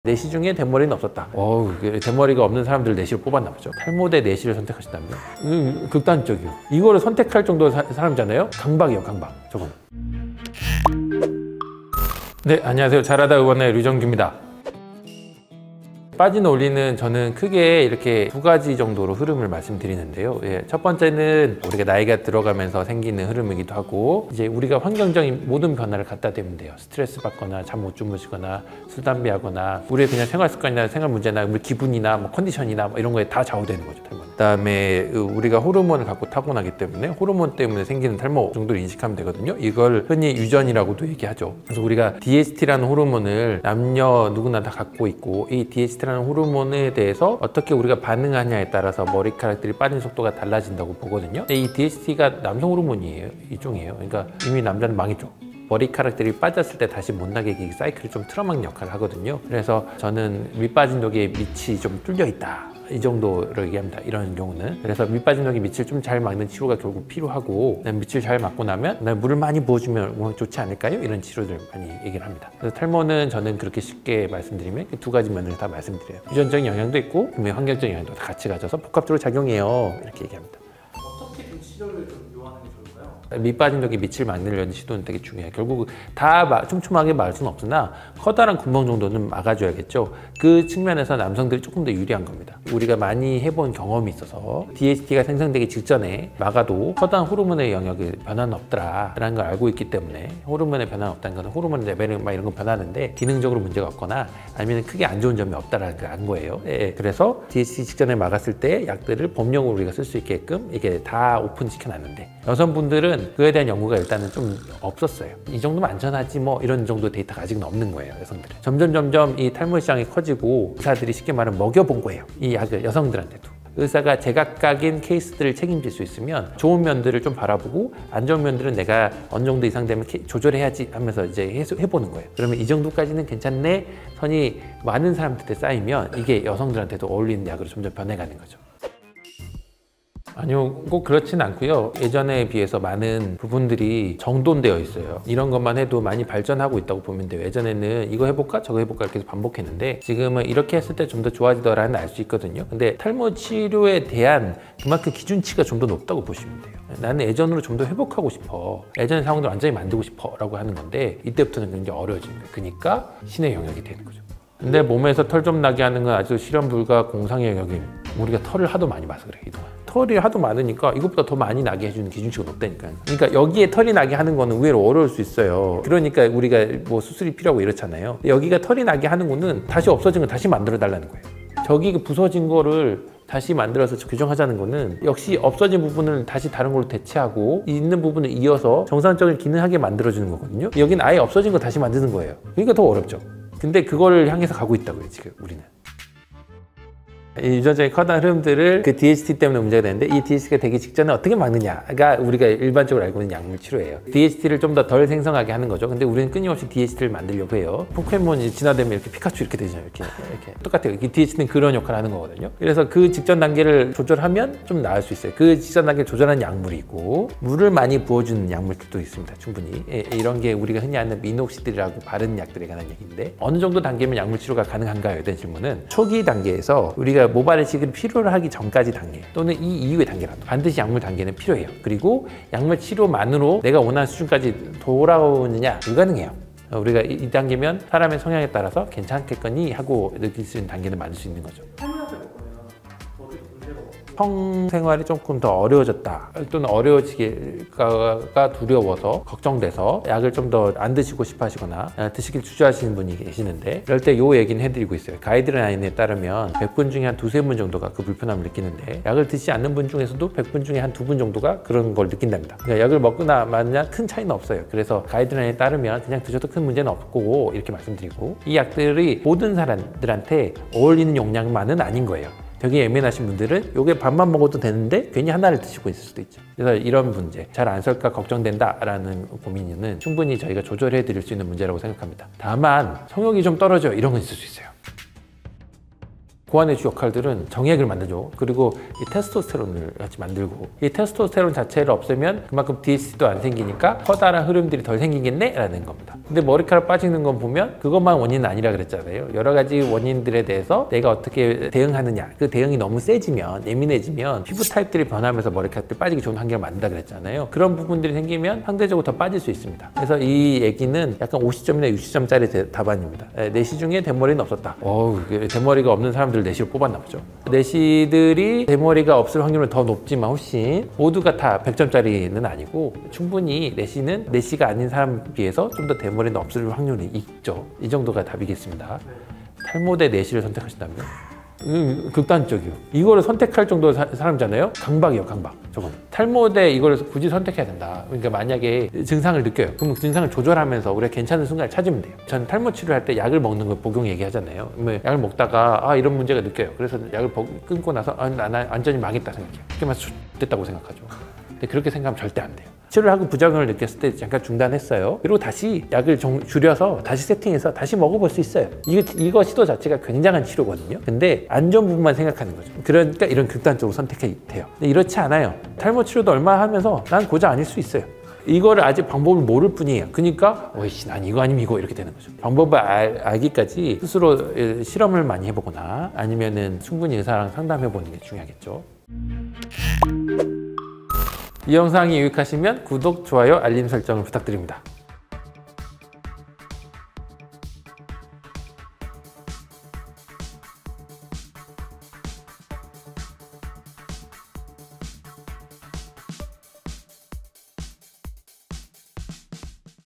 내시 중에 대머리는 없었다. 대머리가 없는 사람들 내시를 뽑았나 보죠. 탈모 대 내시를 선택하신다면 극단적이요. 이거를 선택할 정도의 사람이잖아요. 강박이요, 강박. 저건. 네, 안녕하세요. 잘하다 의원의 류정규입니다. 빠진 올리는 저는 크게 이렇게 두 가지 정도로 흐름을 말씀드리는데요. 첫 번째는 우리가 나이가 들어가면서 생기는 흐름이기도 하고, 이제 우리가 환경적인 모든 변화를 갖다 대면 돼요. 스트레스 받거나 잠 못 주무시거나 술 담배 하거나 우리의 그냥 생활 습관이나 생활 문제나 우리 기분이나 뭐 컨디션이나 뭐 이런 거에 다 좌우되는 거죠, 탈모. 그다음에 우리가 호르몬을 갖고 타고나기 때문에 호르몬 때문에 생기는 탈모 정도를 인식하면 되거든요. 이걸 흔히 유전이라고도 얘기하죠. 그래서 우리가 DHT라는 호르몬을 남녀 누구나 다 갖고 있고, 이 DHT라는 호르몬에 대해서 어떻게 우리가 반응하냐에 따라서 머리카락들이 빠지는 속도가 달라진다고 보거든요. 근데 이 DHT가 남성 호르몬이에요. 일종이에요. 그러니까 이미 남자는 망했죠. 머리카락들이 빠졌을 때 다시 못나게 이 사이클이 좀 틀어막는 역할을 하거든요. 그래서 저는 밑 빠진 독에 밑이 좀 뚫려 있다, 이 정도로 얘기합니다. 이런 경우는. 그래서 밑 빠진 독에 밑을 좀 잘 막는 치료가 결국 필요하고, 밑을 잘 막고 나면 물을 많이 부어주면 좋지 않을까요? 이런 치료들 많이 얘기를 합니다. 그래서 탈모는 저는 그렇게 쉽게 말씀드리면 두 가지 면을 다 말씀드려요. 유전적인 영향도 있고 환경적인 영향도 다 같이 가져서 복합적으로 작용해요, 이렇게 얘기합니다. 어떻게 그 치료를 좀 요하는 게 좋을까요? 밑 빠진 독에 밑을 막으려는 시도는 되게 중요해요. 결국 다 촘촘하게 막을 수는 없으나 커다란 구멍 정도는 막아줘야겠죠. 그 측면에서 남성들이 조금 더 유리한 겁니다. 우리가 많이 해본 경험이 있어서 DHT가 생성되기 직전에 막아도 커다란 호르몬의 영역에 변화는 없더라라는 걸 알고 있기 때문에, 호르몬의 변화는 없다는 것은 호르몬 레벨 이런 건 변하는데 기능적으로 문제가 없거나 아니면 크게 안 좋은 점이 없다라는 걸 안 거예요. 그래서 DHT 직전에 막았을 때 약들을 법령으로 우리가 쓸 수 있게끔 이게 다 오픈시켜 놨는데, 여성분들은 그에 대한 연구가 일단은 좀 없었어요. 이 정도면 안전하지 뭐 이런 정도 데이터가 아직은 없는 거예요, 여성들은. 점점 이 탈모 시장이 커지고 의사들이 쉽게 말하면 먹여본 거예요, 이 약을 여성들한테도. 의사가 제각각인 케이스들을 책임질 수 있으면 좋은 면들을 좀 바라보고 안 좋은 면들은 내가 어느 정도 이상 되면 조절해야지 하면서 이제 해보는 거예요. 그러면 이 정도까지는 괜찮네 선이 많은 사람들한테 쌓이면 이게 여성들한테도 어울리는 약으로 점점 변해가는 거죠. 아니요, 꼭 그렇진 않고요. 예전에 비해서 많은 부분들이 정돈되어 있어요. 이런 것만 해도 많이 발전하고 있다고 보면 돼요. 예전에는 이거 해볼까 저거 해볼까 이렇게 반복했는데, 지금은 이렇게 했을 때 좀 더 좋아지더라는 알 수 있거든요. 근데 탈모 치료에 대한 그만큼 기준치가 좀 더 높다고 보시면 돼요. 나는 예전으로 좀 더 회복하고 싶어, 예전의 상황도 완전히 만들고 싶어 라고 하는 건데, 이때부터는 굉장히 어려워지는 거예요. 그러니까 신의 영역이 되는 거죠. 근데 몸에서 털 좀 나게 하는 건 아주 실현 불가 공상의 영역입니다. 우리가 털을 하도 많이 봐서 그래, 이동안. 털이 하도 많으니까 이것보다 더 많이 나게 해주는 기준치가 높다니까요. 그러니까 여기에 털이 나게 하는 거는 의외로 어려울 수 있어요. 그러니까 우리가 뭐 수술이 필요하고 이렇잖아요. 여기가 털이 나게 하는 거는 다시 없어진 걸 다시 만들어 달라는 거예요. 저기 부서진 거를 다시 만들어서 교정하자는 거는 역시 없어진 부분을 다시 다른 걸로 대체하고 있는 부분을 이어서 정상적인 기능하게 만들어주는 거거든요. 여기는 아예 없어진 거 다시 만드는 거예요. 그러니까 더 어렵죠. 근데 그거를 향해서 가고 있다고요, 지금 우리는. 이 유전적인 커다란 흐름들을 그 DHT 때문에 문제가 되는데, 이 DHT가 되기 직전에 어떻게 막느냐가 우리가 일반적으로 알고 있는 약물 치료예요. DHT를 좀 더 덜 생성하게 하는 거죠. 근데 우리는 끊임없이 DHT를 만들려고 해요. 포켓몬이 진화되면 이렇게 피카츄 이렇게 되잖아요. 이렇게 똑같아요. 이 DHT는 그런 역할을 하는 거거든요. 그래서 그 직전 단계를 조절하면 좀 나을 수 있어요. 그 직전 단계를 조절하는 약물이 있고, 물을 많이 부어주는 약물들도 있습니다, 충분히. 이런 게 우리가 흔히 아는 미녹시딜이라고 바른 약들에 관한 얘기인데, 어느 정도 단계면 약물 치료가 가능한가요? 이런 질문은 초기 단계에서 우리가 모발 이식을 필요로 하기 전까지 단계 또는 이 이후의 단계라도 반드시 약물 단계는 필요해요. 그리고 약물 치료만으로 내가 원하는 수준까지 돌아오느냐 불가능해요. 우리가 이 단계면 사람의 성향에 따라서 괜찮겠거니 하고 느낄 수 있는 단계는 맞을 수 있는 거죠. 성생활이 조금 더 어려워졌다 또는 어려워지기가 두려워서 걱정돼서 약을 좀 더 안 드시고 싶어 하시거나 드시길 주저하시는 분이 계시는데, 이럴 때 요 얘기는 해드리고 있어요. 가이드라인에 따르면 100분 중에 한 2~3분 정도가 그 불편함을 느끼는데, 약을 드시지 않는 분 중에서도 100분 중에 한 2분 정도가 그런 걸 느낀답니다. 그러니까 약을 먹거나 마냐 큰 차이는 없어요. 그래서 가이드라인에 따르면 그냥 드셔도 큰 문제는 없고 이렇게 말씀드리고, 이 약들이 모든 사람들한테 어울리는 용량만은 아닌 거예요. 되게 예민하신 분들은 요게 반만 먹어도 되는데 괜히 하나를 드시고 있을 수도 있죠. 그래서 이런 문제, 잘 안 쓸까 걱정된다라는 고민은 충분히 저희가 조절해 드릴 수 있는 문제라고 생각합니다. 다만 성욕이 좀 떨어져 이런 건 있을 수 있어요. 고환의 주 역할들은 정액을 만들죠. 그리고 이 테스토스테론을 같이 만들고, 이 테스토스테론 자체를 없애면 그만큼 DHC도 안 생기니까 커다란 흐름들이 덜 생기겠네? 라는 겁니다. 근데 머리카락 빠지는 건 보면 그것만 원인은 아니라 그랬잖아요. 여러 가지 원인들에 대해서 내가 어떻게 대응하느냐, 그 대응이 너무 세지면, 예민해지면 피부 타입들이 변하면서 머리카락들이 빠지기 좋은 환경을 만든다 그랬잖아요. 그런 부분들이 생기면 상대적으로 더 빠질 수 있습니다. 그래서 이 얘기는 약간 50점이나 60점짜리 답안입니다. 내시 중에 대머리는 없었다. 대머리가 없는 사람들 내시로 뽑았나 보죠. 내시들이 대머리가 없을 확률은 더 높지만 훨씬 모두가 다 100점짜리는 아니고 충분히 내시는 내시가 아닌 사람에 비해서 좀 더 대머리는 없을 확률이 있죠. 이 정도가 답이겠습니다. 탈모 대 내시를 선택하신다면? 극단적이요. 이거를 선택할 정도 사람이잖아요. 강박이요, 강박. 저건 탈모 대 이걸 굳이 선택해야 된다. 그러니까 만약에 증상을 느껴요. 그럼 그 증상을 조절하면서 우리가 괜찮은 순간을 찾으면 돼요. 전 탈모 치료할 때 약을 먹는 거 복용 얘기하잖아요. 약을 먹다가 이런 문제가 느껴요. 그래서 약을 끊고 나서 나 완전히 망했다 생각해요. 그렇게만 됐다고 생각하죠. 근데 그렇게 생각하면 절대 안 돼요. 치료를 하고 부작용을 느꼈을 때 잠깐 중단했어요. 그리고 다시 약을 줄여서 다시 세팅해서 다시 먹어볼 수 있어요. 이거 시도 자체가 굉장한 치료거든요. 근데 안전 부분만 생각하는 거죠. 그러니까 이런 극단적으로 선택해야 돼요. 근데 이렇지 않아요. 탈모 치료도 얼마 하면서 난 고자 아닐 수 있어요. 이거를 아직 방법을 모를 뿐이에요. 그러니까 난 이거 아니면 이거 이렇게 되는 거죠. 방법을 알기까지 스스로 실험을 많이 해보거나 아니면은 충분히 의사랑 상담해보는 게 중요하겠죠. 이 영상이 유익하시면 구독, 좋아요, 알림 설정을 부탁드립니다.